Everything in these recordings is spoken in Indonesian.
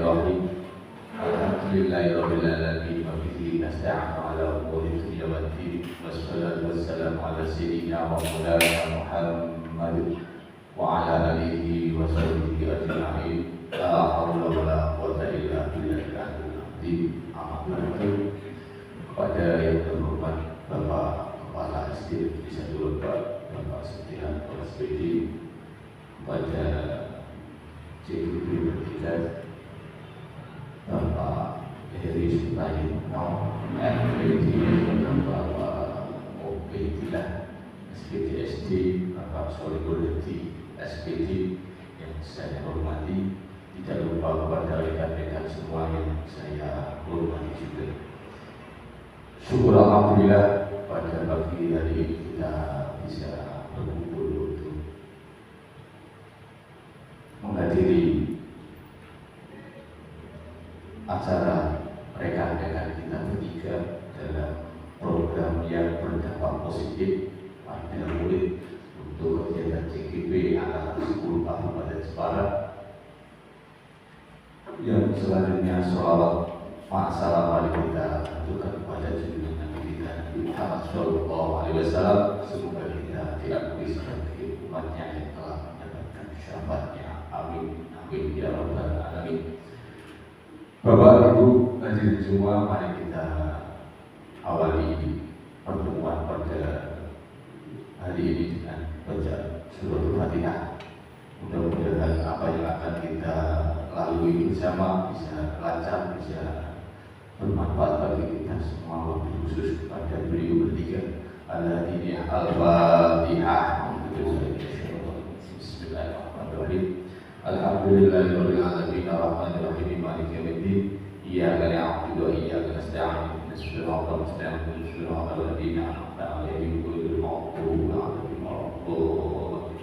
Bismillahirrahmanirrahim. Alhamdulillahirabbil alamin wa bihi nasta'inu ala umuri dunya wad din. Wassalatu wassalamu ala sayyidina wa maulana Muhammad wa ala alihi wa sahbihi ajma'in. La haula wa la quwwata illa billahil aliyyil azim. Kepada yang terhormat Bapak Kepala SD Desa Tulungbak, Bapak Setihan Kepala SPD, kepada CGP Bertiga, Bapak Heri Sultan FPD, Bapak Obedillah SPD SD, Bapak Solidarity SPD yang saya hormati, tidak lupa kepada rekan-rekan semua yang saya hormati juga. Syukur alhamdulillah pada pagi hari ini kita bisa berkumpul untuk menghadiri acara rekan-rekan kita bertiga dalam program yang berdampak positif pada murid untuk kegiatan CGP angkatan 10 Kabupaten Jepara. Yang selanjutnya sholawat salam mari kita aturkan kepada junjungan Nabi kita Nabi Muhammad Sallallahu Alaihi Wasallam. Semoga kita diakui sebagai umatnya yang telah mendapatkan syafaatnya. Amin amin ya rabbal alamin. Bapak Ibu hadirin semua, mari kita awali pertemuan pada hari ini dengan baca surah Al-Fatihah. Mudah-mudahan apa yang akan kita lalui bersama bisa lancar, bisa bermanfaat bagi kita semua, wabil khusus kepada beliau bertiga. Al-Fatihah. Al-Fatihah. Bismillahirrahmanirrahim. Alhamdulillahirabbil alamin arrahmanir rahim maliki yaumiddin. Iyyaka na'budu wa iyyaka nasta'in. Ihdinas siratal mustaqim siratal ladzina an'amta 'alaihim ghairil maghdubi 'alaihim waladdallin.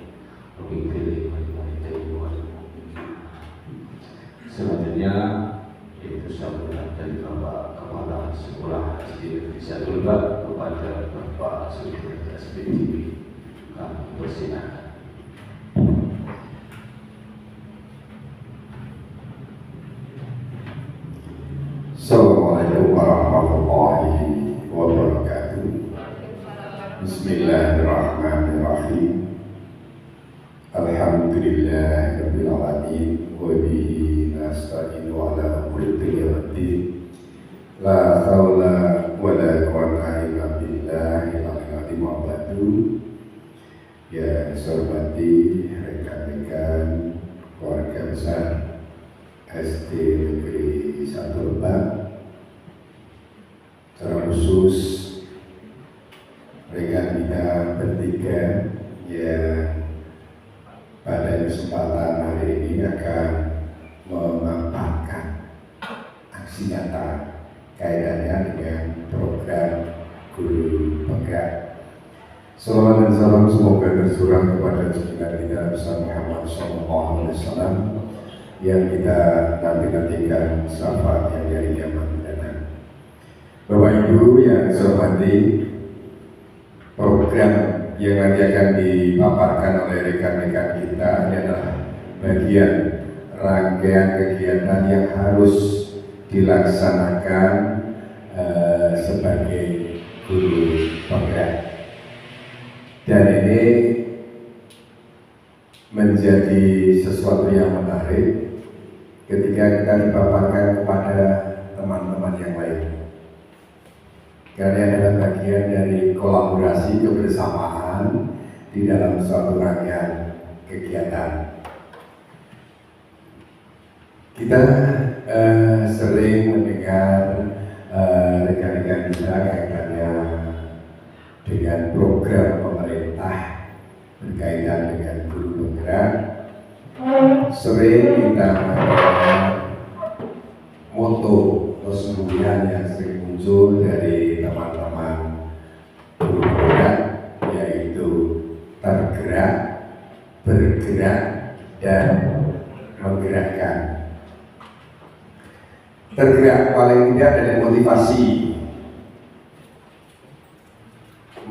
Selanjutnya yaitu sambutan dari Bapak Kepala Sekolah SD Desa Tulungbak kepada Bapak Sudin SPD. Kami persilakan. Assalamualaikum warahmatullahi wabarakatuh. Bismillahirrahmanirrahim. Alhamdulillahirabbil alamin wa bihi nasta'inu ala umuri dunya waddin. La haula wa la quwwata illa billahil aliyyil azim. Ya hormati rekan-rekan keluarga besar SD Negeri 1 Lebak, secara khusus rekan kita bertiga yang pada kesempatan hari ini akan memaparkan aksi nyata kaitannya dengan program Guru Penggerak. Salawat dan salam semoga tercurah kepada junjungan kita Nabi Muhammad Sallallahu Alaihi Wasallam yang kita nanti-nantikan syafaat yang dari kiamat mendatang. Bapak Ibu yang saya hormati, program yang nanti akan dipaparkan oleh rekan-rekan kita adalah bagian rangkaian kegiatan yang harus dilaksanakan sebagai guru penggerak. Dan ini menjadi sesuatu yang menarik ketika kita dipaparkan kepada teman-teman yang lain. Karena adalah bagian dari kolaborasi kebersamaan di dalam suatu rangkaian kegiatan. Kita sering mendengar rekan-rekan kita kaitannya dengan program pemerintah berkaitan dengan guru penggerak. Sering kita mendengar moto atau semboyan yang sering muncul dari teman-teman guru penggerak, yaitu tergerak, bergerak, dan menggerakkan. Tergerak paling tidak dari motivasi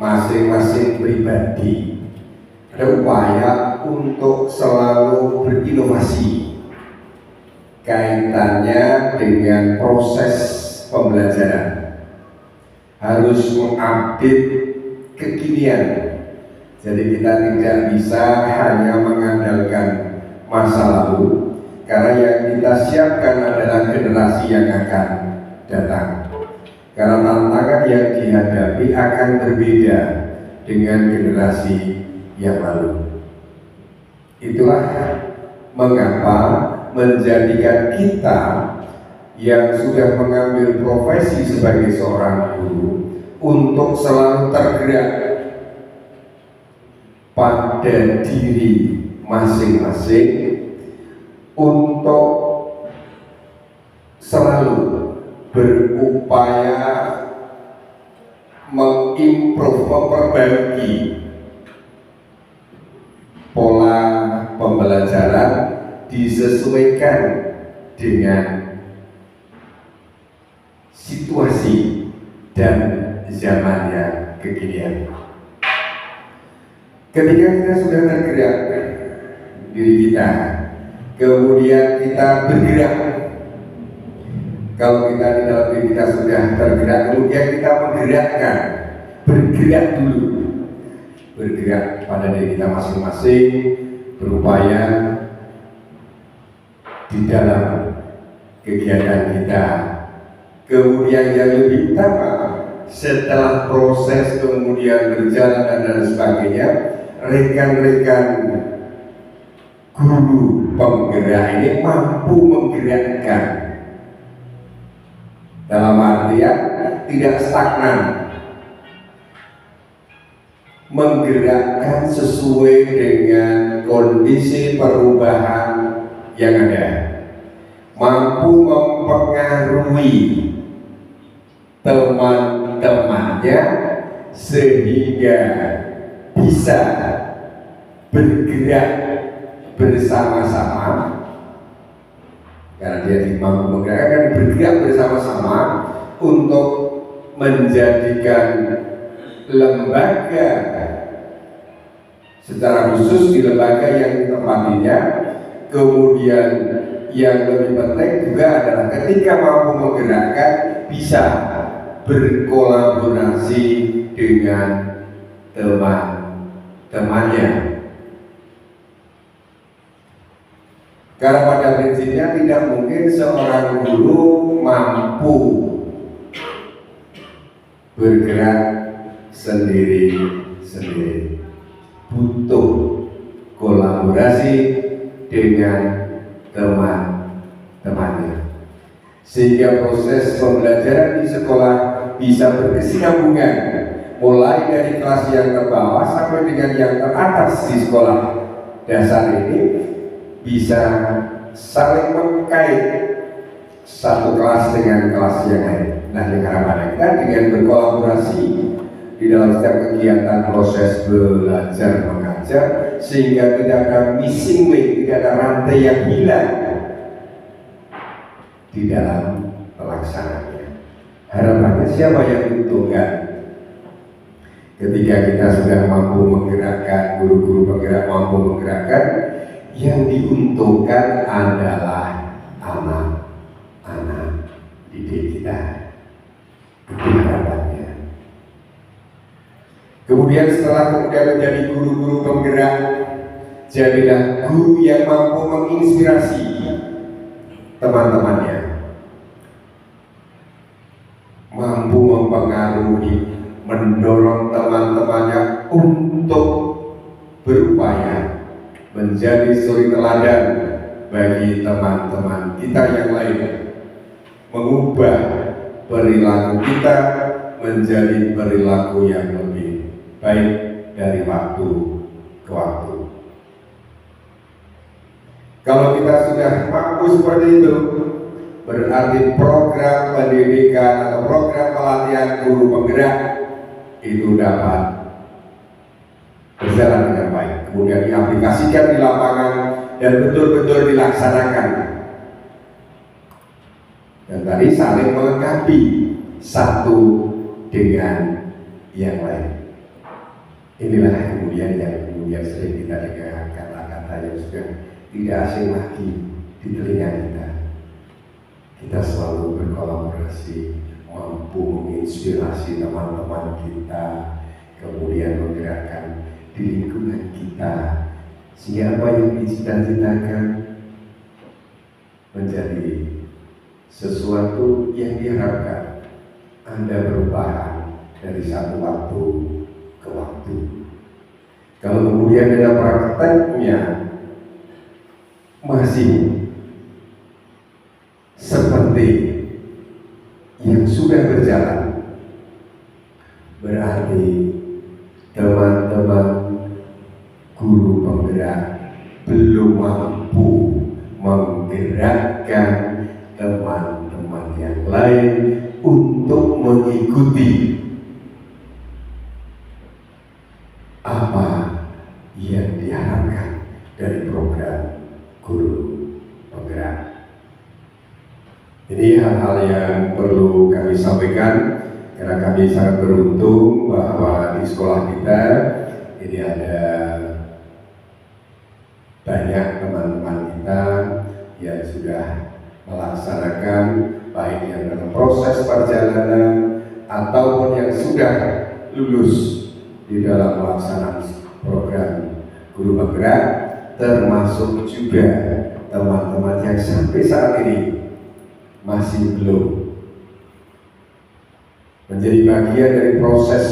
masing-masing pribadi, ada upaya untuk selalu berinovasi, kaitannya dengan proses pembelajaran, harus mengupdate kekinian. Jadi kita tidak bisa hanya mengandalkan masa lalu, karena yang kita siapkan adalah generasi yang akan datang. Karena tantangan yang dihadapi akan berbeda dengan generasi yang lalu. Itulah mengapa menjadikan kita yang sudah mengambil profesi sebagai seorang guru untuk selalu tergerak pada diri masing-masing untuk selalu berupaya mengimprove, memperbaiki pola pembelajaran disesuaikan dengan situasi dan zaman yang kekinian. Ketika kita sudah tergerak diri kita, kemudian kita bergerak. Kalau kita di dalam diri kita sudah tergerak, kemudian kita menggerakkan, bergerak dulu, bergerak pada diri kita masing-masing, berupaya di dalam kegiatan kita. Kemudian yang lebih utama, setelah proses kemudian berjalan dan sebagainya, rekan-rekan guru penggerak ini mampu menggerakkan, dalam artian tidak stagnan, menggerakkan sesuai dengan kondisi perubahan yang ada, mampu mempengaruhi teman-temannya sehingga bisa bergerak bersama-sama. Karena dia mampu menggerakkan, bergerak bersama-sama untuk menjadikan lembaga, secara khusus di lembaga yang ditempatinya. Kemudian yang lebih penting juga adalah ketika mampu menggerakkan, bisa berkolaborasi dengan teman-temannya. Karena pada prinsipnya tidak mungkin seorang guru mampu bergerak sendiri-sendiri, butuh kolaborasi dengan teman-temannya, sehingga proses pembelajaran di sekolah bisa berkesinambungan, mulai dari kelas yang terbawah sampai dengan yang teratas di sekolah dasar ini, bisa saling mengkait satu kelas dengan kelas yang lain. Nah, harapan kita dengan berkolaborasi di dalam setiap kegiatan proses belajar mengajar, sehingga tidak ada missing link, tidak ada rantai yang hilang di dalam pelaksanaannya. Harapannya siapa yang diuntungkan ketika kita sudah mampu menggerakkan, guru-guru penggerak mampu menggerakkan? Yang diuntungkan adalah anak-anak didik kita. Itu harapannya. Kemudian setelah menjadi guru-guru penggerak, jadilah guru yang mampu menginspirasi teman-temannya, mampu mempengaruhi, mendorong teman-temannya untuk berupaya menjadi suri teladan bagi teman-teman kita yang lain, mengubah perilaku kita menjadi perilaku yang lebih baik dari waktu ke waktu. Kalau kita sudah mampu seperti itu, berarti program pendidikan atau program pelatihan guru penggerak itu dapat berjalan dengan baik, kemudian diaplikasikan di lapangan dan betul-betul dilaksanakan, dan tadi saling melengkapi satu dengan yang lain. Inilah kemudian yang sering kita dengar kata-kata yang sudah tidak asing lagi di telinga kita. kita selalu berkolaborasi, mampu menginspirasi teman-teman kita, kemudian menggerakkan di lingkungan kita, sehingga apa yang dicita-citakan menjadi sesuatu yang diharapkan Anda perubahan dari satu waktu ke waktu. Kalau kemudian ada prakteknya masih seperti yang sudah berjalan, berarti teman-teman guru penggerak belum mampu menggerakkan teman-teman yang lain untuk mengikuti apa yang diharapkan dari program guru penggerak. Jadi hal-hal yang perlu kami sampaikan, karena kami sangat beruntung bahwa di sekolah kita ini ada banyak teman-teman kita yang sudah melaksanakan baik yang dalam proses perjalanan ataupun yang sudah lulus di dalam pelaksanaan program guru penggerak, termasuk juga teman-teman yang sampai saat ini masih belum menjadi bagian dari proses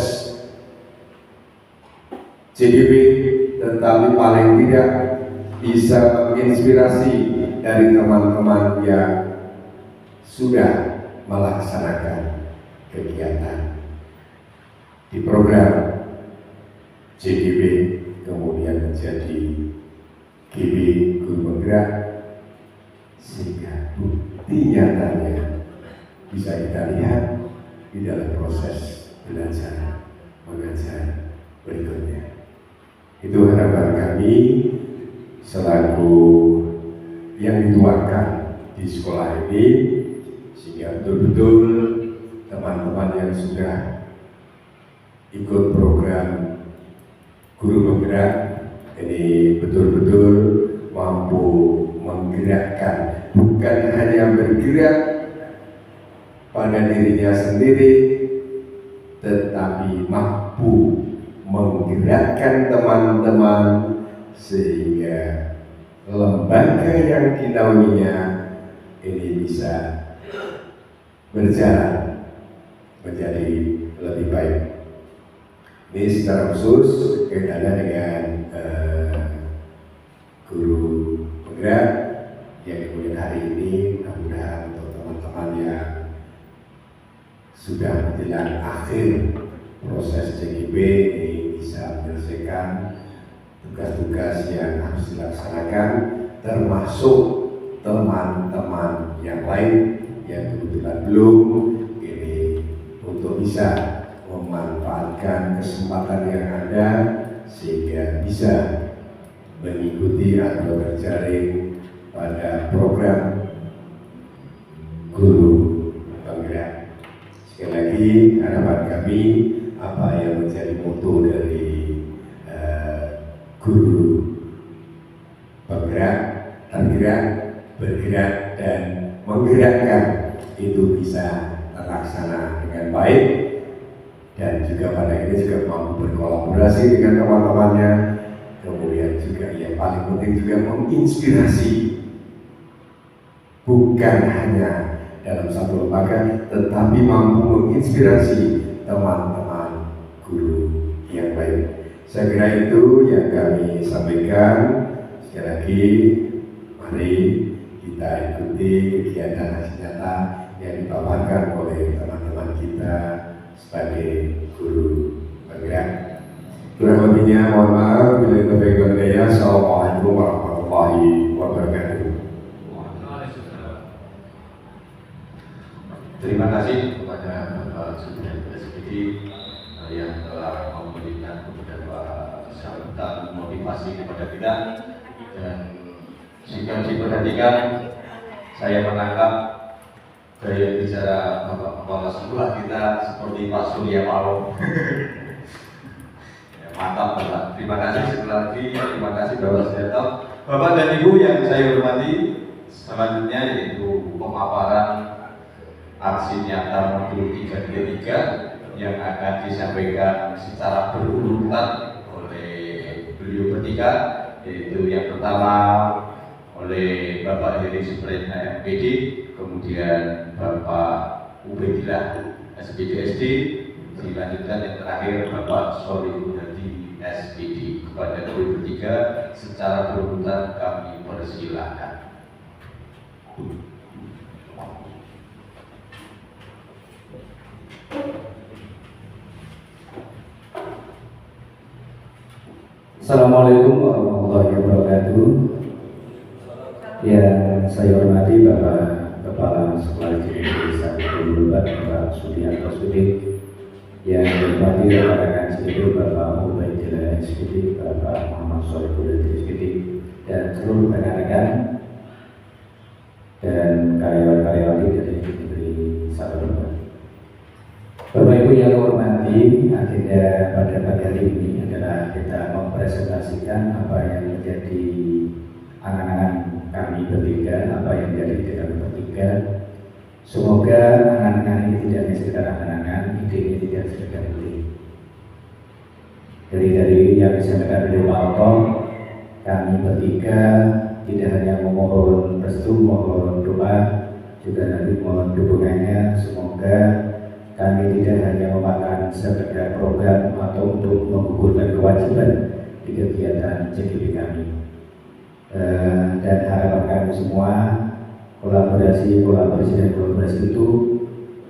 CGP, tetapi paling tidak bisa menginspirasi dari teman-teman yang sudah melaksanakan kegiatan di program CGP kemudian menjadi GB guru penggerak, sehingga bukti nyatanya bisa kita lihat di dalam proses belajar mengajar berikutnya. Itu harapan kami selaku yang dituangkan di sekolah ini, sehingga betul-betul teman-teman yang sudah ikut program guru penggerak ini betul-betul mampu menggerakkan, bukan hanya bergerak pada dirinya sendiri, tetapi mampu menggerakkan teman-teman sehingga lembaga yang dinaunginya ini bisa berjalan menjadi lebih baik. Ini secara khusus kaitannya dengan guru penggerak yang kemudian hari ini mudah-mudahan untuk teman-teman yang sudah menjelang akhir proses CGP ini bisa menyelesaikan tugas-tugas yang harus dilaksanakan, termasuk teman-teman yang lain yang kebetulan belum ini, untuk bisa memanfaatkan kesempatan yang ada sehingga bisa mengikuti atau terjaring pada program guru penggerak. Sekali lagi harapan kami, apa yang menjadi moto dari guru penggerak, tergerak, bergerak dan menggerakkan itu bisa terlaksana dengan baik, dan juga pada ini juga mampu berkolaborasi dengan teman-temannya, kemudian juga yang paling penting juga menginspirasi, bukan hanya dalam satu lembaga, tetapi mampu menginspirasi teman-teman guru yang lain. Saya kira itu yang kami sampaikan. Sekali lagi, mari kita ikuti kegiatan hasil nyata yang dipaparkan oleh teman-teman kita sebagai guru penggerak. Kurang lebihnya mohon maaf. Bila itu baik. Assalamualaikum warahmatullahi wabarakatuh. Terima kasih kepada Bapak Sudin Presidi yang telah memberikan beberapa sambutan motivasi kepada kita, dan jika diperhatikan saya menangkap gaya bicara Bapak Kepala Sekolah kita seperti Pak Surya Paloh. Ya, mantap Bapak. Terima kasih sekali lagi. Terima kasih Bapak Sudarto. Bapak dan Ibu yang saya hormati, selanjutnya yaitu pemaparan aksi nyata modul 333 yang akan disampaikan secara berurutan oleh beliau bertiga, yaitu yang pertama oleh Bapak Heri Supriyatna MPD, kemudian Bapak Ubaidillah SPDSD, dilanjutkan yang terakhir Bapak Solihun Hadi SPD. Kepada beliau bertiga secara berurutan kami persilahkan. Assalamualaikum warahmatullahi wabarakatuh. Yang saya hormati Bapak Kepala Sekolah Desa Bulbat, Bapak Sudiarto Sudi. Yang hormati rekan-rekan seluruh Bapak Ubaidillah SPD, Bapak Muhammad Solihun SPD, dan seluruh rekan-rekan dan karyawan-karyawati dari negeri Sabarba. Bapak Ibu yang hormati, agenda pada pagi hari ini adalah kita mempresentasikan apa yang menjadi angan-angan kami bertiga, apa yang menjadi ide kami bertiga. Semoga angan-angan ini tidak hanya sekedar angan-angan, ide ini tidak sekedar ide. Dari yang disampaikan beliau Pak Oto, kami bertiga tidak hanya memohon restu, mohon doa, juga nanti mohon dukungannya. Semoga kami tidak hanya memakan sekedar program atau untuk menggugurkan kewajiban di kegiatan CGP kami. Dan harapan kami semua, kolaborasi itu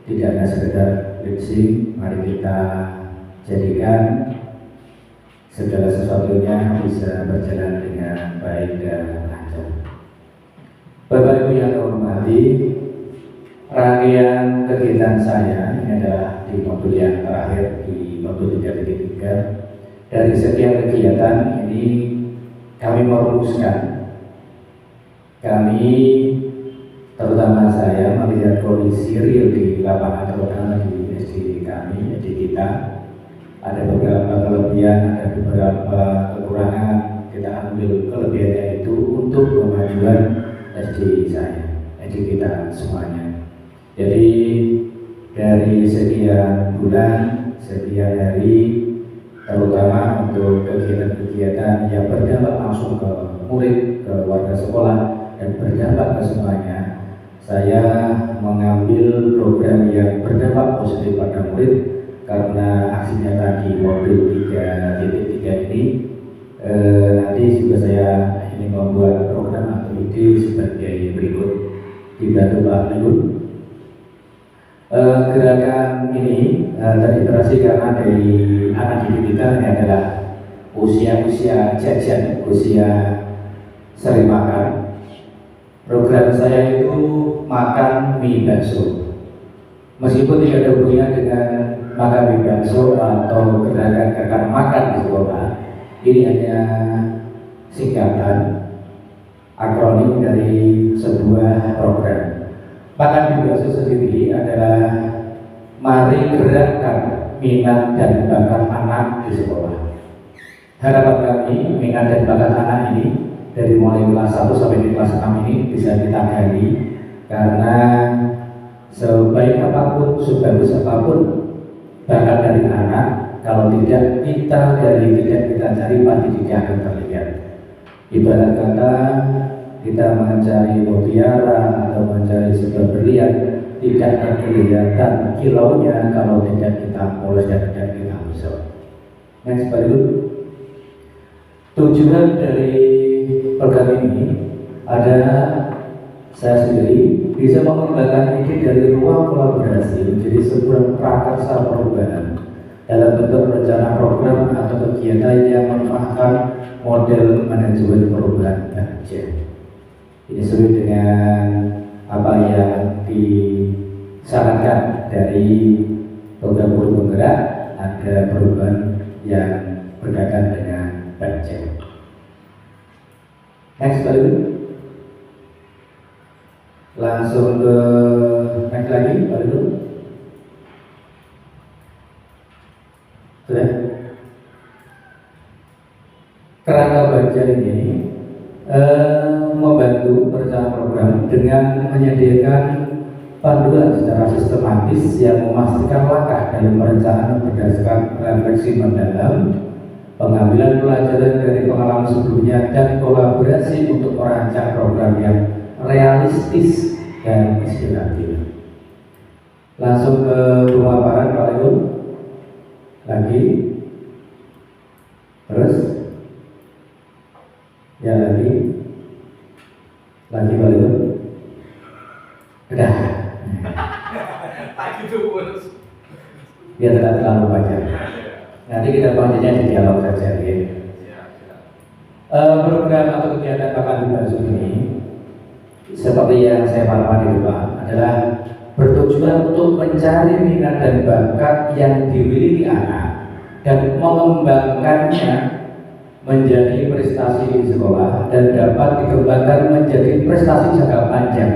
tidak hanya sekedar lip-sync. Mari kita jadikan segala sesuatunya bisa berjalan dengan baik dan lancar. Bapak Ibu yang hormati, rangkaian kegiatan saya ini adalah di modul yang terakhir, di modul 3.3. Dari sekian kegiatan ini kami merumuskan, kami terutama saya melihat kondisi real di lapangan, terutama di SD kami, SD kita. Ada beberapa kelebihan, ada beberapa kekurangan. Kita ambil kelebihannya itu untuk kemajuan SD saya, SD kita semuanya. Jadi dari sekian bulan, sekian hari, terutama untuk kegiatan-kegiatan yang berdampak langsung ke murid, ke warga sekolah, dan berdampak ke semuanya, saya mengambil program yang berdampak positif pada murid. Karena aksinya tadi modul 3.3 ini, nanti juga saya ingin membuat program atau ide sebagai berikut. Dibantu Pak Menlu. Gerakan ini terinspirasi karena dari anak didik kita ini adalah usia jajan, usia sering makan. Program saya itu makan mie bakso. Meskipun tidak ada hubungannya dengan makan mie bakso atau gerakan makan di sekolah, ini hanya singkatan akronim dari sebuah program. Makan mie bakso sendiri adalah mari gerakkan minat dan bakat anak di sekolah. Harapan kami minat dan bakat anak ini dari mulai kelas 1 sampai di kelas 6 ini bisa kita gali, karena sebaik apapun, sebagus apapun bakat dari anak, kalau tidak kita cari pasti tidak akan terlihat. Ibarat kata kita mencari mutiara atau mencari sebuah berlian, tidak akan kelihatan kilaunya kalau tidak kita polos dan tidak kita usap. Next, Pak Ibu. Tujuan dari program ini ada saya sendiri bisa mengembangkan ide dari ruang kolaborasi menjadi sebuah prakarsa perubahan dalam bentuk rencana program atau kegiatan yang memanfaatkan model manajemen perubahan kerja. Ini sesuai dengan apa yang disarankan dari program guru penggerak, ada perubahan yang berkaitan dengan budget. Next, Pak Ibu. Langsung ke next lagi, Pak Ibu. Sudah. Kerangka budget ini membantu perencanaan program dengan menyediakan panduan secara sistematis yang memastikan langkah dalam perencanaan berdasarkan refleksi mendalam, pengambilan pelajaran dari pengalaman sebelumnya, dan kolaborasi untuk merancang program yang realistis dan inspiratif. Langsung ke pemaparan Pak Ibu. Lagi. Terus. Ya lagi. Lagi Pak Ibu. Udah. Biar tidak terlalu panjang. Nanti kita lanjutnya di dialog saja ya. Program atau kegiatan Bakat Basuh ini seperti yang saya paparkan di depan adalah bertujuan untuk mencari minat dan bakat yang dimiliki anak dan mengembangkannya menjadi prestasi di sekolah dan dapat dikembangkan menjadi prestasi jangka panjang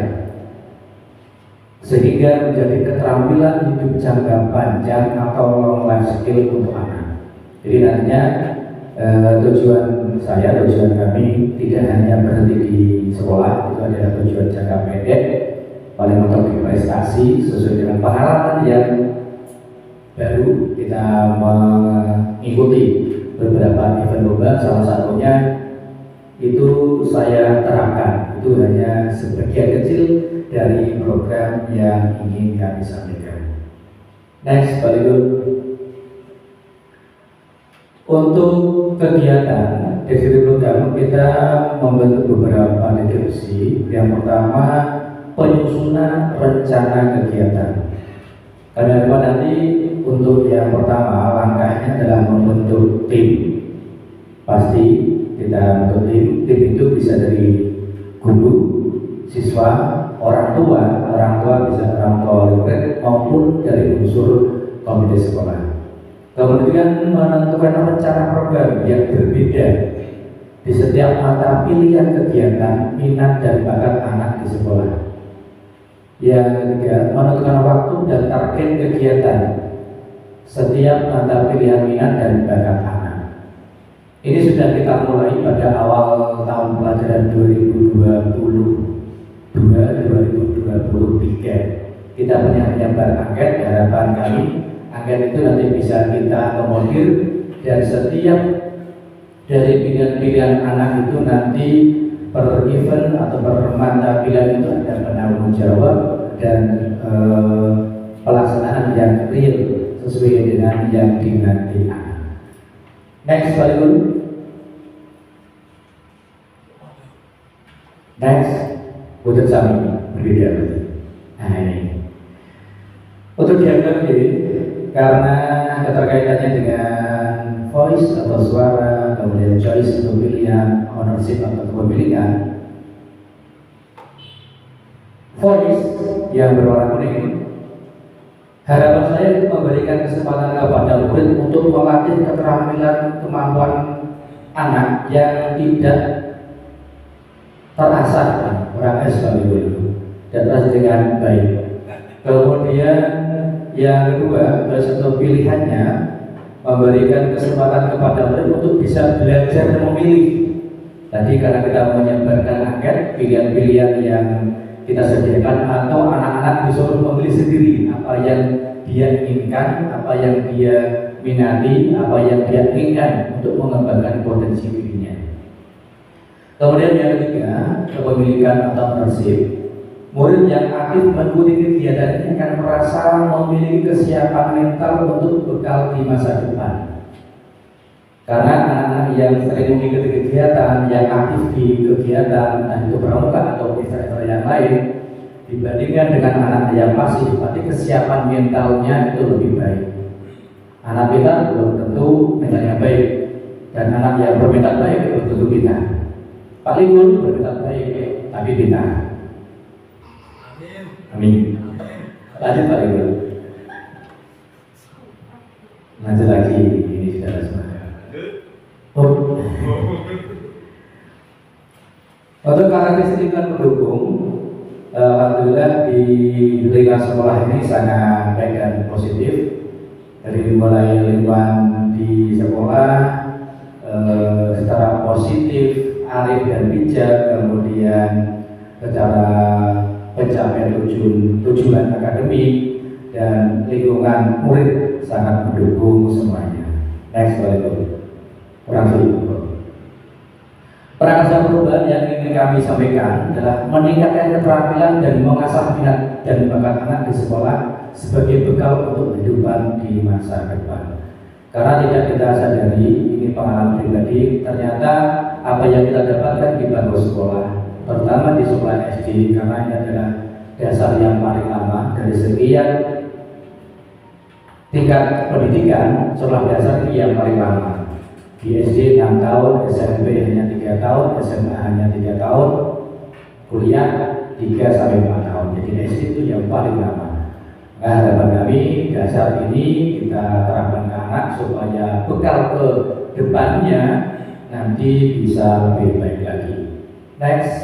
sehingga menjadi keterampilan hidup jangka panjang atau long life skill untuk anak. Jadi nantinya tujuan kami tidak hanya berhenti di sekolah, itu adalah tujuan jangka pendek, paling untuk prestasi sesuai dengan pengalaman yang baru. Kita mengikuti beberapa event lomba, salah satunya itu saya terapkan, itu hanya sebagian kecil dari program yang ingin kami sampaikan. Next, Pak Ibu. Untuk kegiatan deskripsi program kita membentuk beberapa deskripsi. Yang pertama, penyusunan rencana kegiatan. Karena nanti untuk yang pertama langkahnya adalah membentuk tim. Pasti kita bentuk tim itu bisa dari guru, siswa, orang tua bisa orang tua murid maupun dari unsur komite sekolah. Kemudian menentukan rencana program yang berbeda di setiap mata pilihan kegiatan, minat dan bakat anak di sekolah. Yang ketiga, menentukan waktu dan target kegiatan setiap mata pilihan minat dan bakat anak. Ini sudah kita mulai pada awal tahun pelajaran 2023. Kita menyebar angket. Harapan kami angket itu nanti bisa kita akomodir dan setiap dari pilihan-pilihan anak itu nanti per event atau per mata pilihan itu ada penanggung jawab dan pelaksanaan yang real sesuai dengan yang dinanti anak. Next, Pak Ibu. Next, untuk kami berbeda. Nah ini untuk dianggap karena keterkaitannya dengan voice atau suara, kemudian choice atau pilihan, ownership atau kepemilikan. Voice yang berwarna kuning, harapan saya itu memberikan kesempatan kepada murid untuk melatih keterampilan kemampuan anak yang tidak terasah orang itu dan terasa dengan baik. Kemudian yang kedua, satu pilihannya memberikan kesempatan kepada murid untuk bisa belajar memilih. Tadi karena kita menyebarkan angket, pilihan-pilihan yang kita sediakan atau anak-anak disuruh memilih sendiri apa yang dia inginkan, apa yang dia minati, apa yang dia inginkan untuk mengembangkan potensi dirinya. Kemudian yang ketiga, kepemilikan atau ownership. Murid yang aktif mengikuti kegiatan ini akan merasa memiliki kesiapan mental untuk bekal di masa depan. Karena anak-anak yang sering mengikuti kegiatan, yang aktif di kegiatan, entah itu pramuka atau ekstra yang lain, dibandingkan dengan anak yang pasif, berarti kesiapan mentalnya itu lebih baik. Anak kita belum tentu mentalnya baik, dan anak yang bermental baik belum tentu kita. Paling pun bermental baik, tapi kita. Amin. Lanjut Pak Ibu. Lanjut lagi ini saudara semua. Untuk karakteristik pendukung, alhamdulillah di lingkungan sekolah ini sangat baik dan positif. Dari mulai lingkungan di sekolah secara positif, arif dan bijak, kemudian secara pencapaian tujuan akademik dan lingkungan murid sangat mendukung semuanya. Next slide. Kurang lebih. Peran perubahan yang ingin kami sampaikan adalah meningkatkan keterampilan dan mengasah minat dan bakat anak di sekolah sebagai bekal untuk kehidupan di masa depan. Karena tidak kita sadari, ini pengalaman pribadi, ternyata apa yang kita dapatkan di bangku sekolah, terutama di sekolah SD, karena ini adalah dasar yang paling lama dari sekian tingkat pendidikan. Sekolah dasar ini yang paling lama. Di SD 6 tahun, SMP hanya 3 tahun, SMA hanya 3 tahun, kuliah 3-4 tahun. Jadi SD itu yang paling lama. Nah, harapan kami dasar ini kita terapkan ke anak supaya bekal ke depannya nanti bisa lebih baik lagi. Next.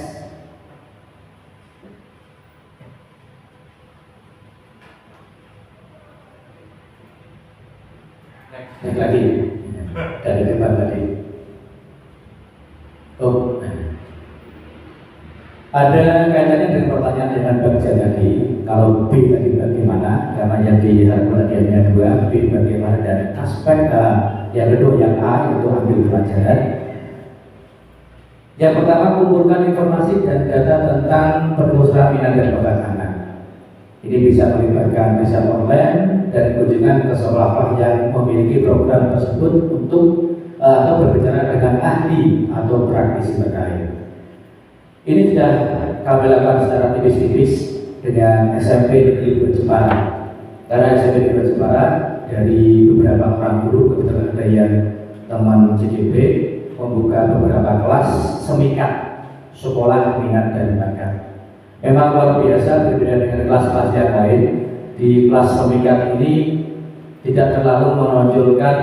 Next lagi dari depan tadi. Oh, ada kaitannya dengan pertanyaan dengan bagian tadi. Kalau B tadi bagaimana? Karena yang diharapkan hanya 2, B bagaimana, dan aspek yang kedua yang A itu ambil pelajaran. Yang pertama, kumpulkan informasi dan data tentang permusuhan minat dan bakat anak. Ini bisa melibatkan riset online dan kunjungan ke sekolah yang memiliki program tersebut untuk atau berbicara dengan ahli atau praktisi terkait. Ini sudah kami lakukan secara tipis-tipis dengan SMP Negeri Jepara. Karena SMP Negeri Jepara dari beberapa orang guru, kebetulan ada yang teman CDB membuka beberapa kelas semikat sekolah minat dan bakat. Memang luar biasa, berbeda dengan kelas-kelas yang lain. Di kelas semikat ini tidak terlalu menonjolkan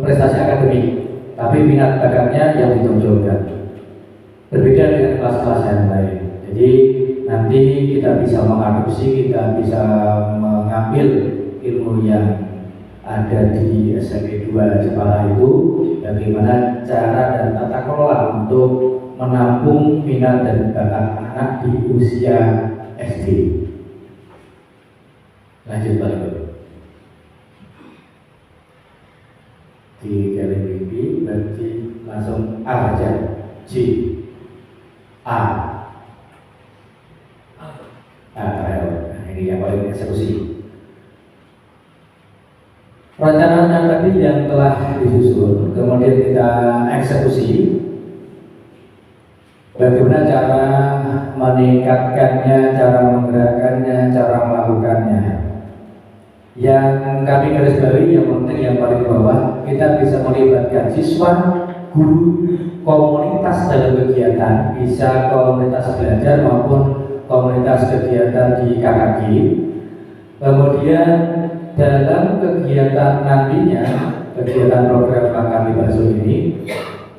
prestasi akademik, tapi minat bakatnya yang ditonjolkan. Berbeda dengan kelas-kelas yang lain. Jadi nanti kita bisa mengadopsi, kita bisa mengambil ilmu yang ada di SMP 2 Jepara itu, bagaimana cara dan tata kelola untuk menampung minat dan bakat anak di usia SD. Lanjut balik. Di galeri B berarti langsung A aja. G A nah, ini yang paling eksekusi. Rencananya tadi yang telah disusun, kemudian kita eksekusi. Bagaimana cara meningkatkannya, cara menggerakkannya, cara melakukannya. Yang kami garis bawahi, yang penting yang paling bawah, kita bisa melibatkan siswa, guru, komunitas dalam kegiatan, bisa komunitas belajar maupun komunitas kegiatan di KKG. Kemudian dalam kegiatan nantinya, kegiatan program Makan di Bakso ini,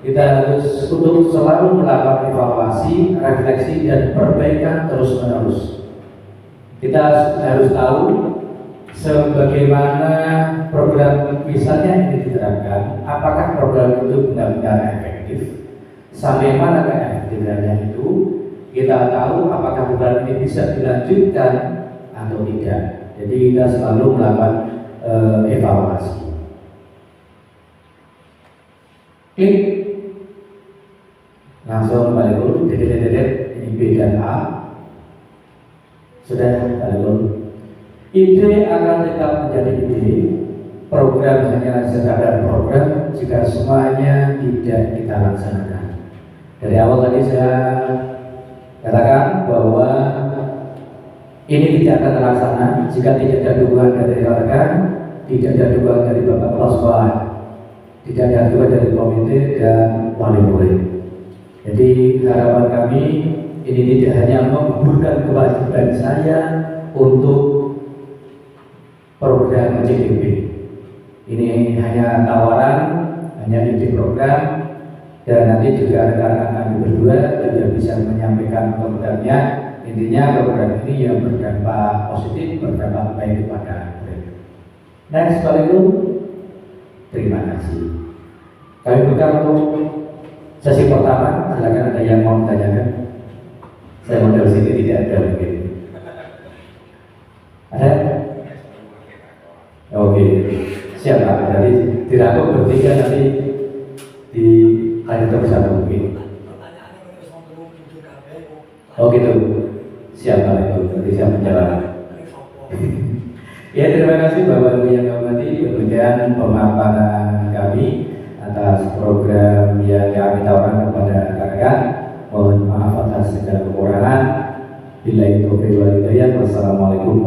kita harus untuk selalu melakukan evaluasi, refleksi, dan perbaikan terus-menerus. Kita harus tahu sebagaimana program misalnya ini diterapkan, apakah program itu benar-benar efektif, sampai mana keefektifannya itu, kita tahu apakah program ini bisa dilanjutkan atau tidak. Jadi kita selalu melakukan evaluasi. Klik. Langsung balik dulu, ini B dan A. Sudah balik dulu. Ide akan tetap menjadi ide. Program hanya sekadar program jika semuanya tidak kita laksanakan. Dari awal tadi saya katakan bahwa ini tidak akan terlaksana jika tidak ada dukungan dari rekan, tidak ada dukungan dari Bapak Kepala, tidak ada dukungan dari komite dan wali murid. Jadi harapan kami ini tidak hanya menggugurkan kewajiban saya untuk program CDP. Ini hanya tawaran, hanya ide program, dan nanti juga rekan-rekan kami berdua juga bisa menyampaikan programnya. Intinya program ini yang berdampak positif, berdampak baik kepada mereka. Next, Pak Ibu, terima kasih. Kami buka untuk sesi pertama, silakan ada yang mau ditanyakan. Saya modal sini tidak ada mungkin. Ada? Oke, siap Pak. Jadi dirangkum bertiga nanti di akhir satu mungkin. Oh gitu, siap Pak itu. Nanti saya menjalankan. Ya, terima kasih Bapak Ibu yang kami hormati. Demikian pemaparan kami atas program yang kami tawarkan kepada rekan-rekan. Mohon maaf atas segala kekurangan. Billahi taufiq wal hidayah. Wassalamualaikum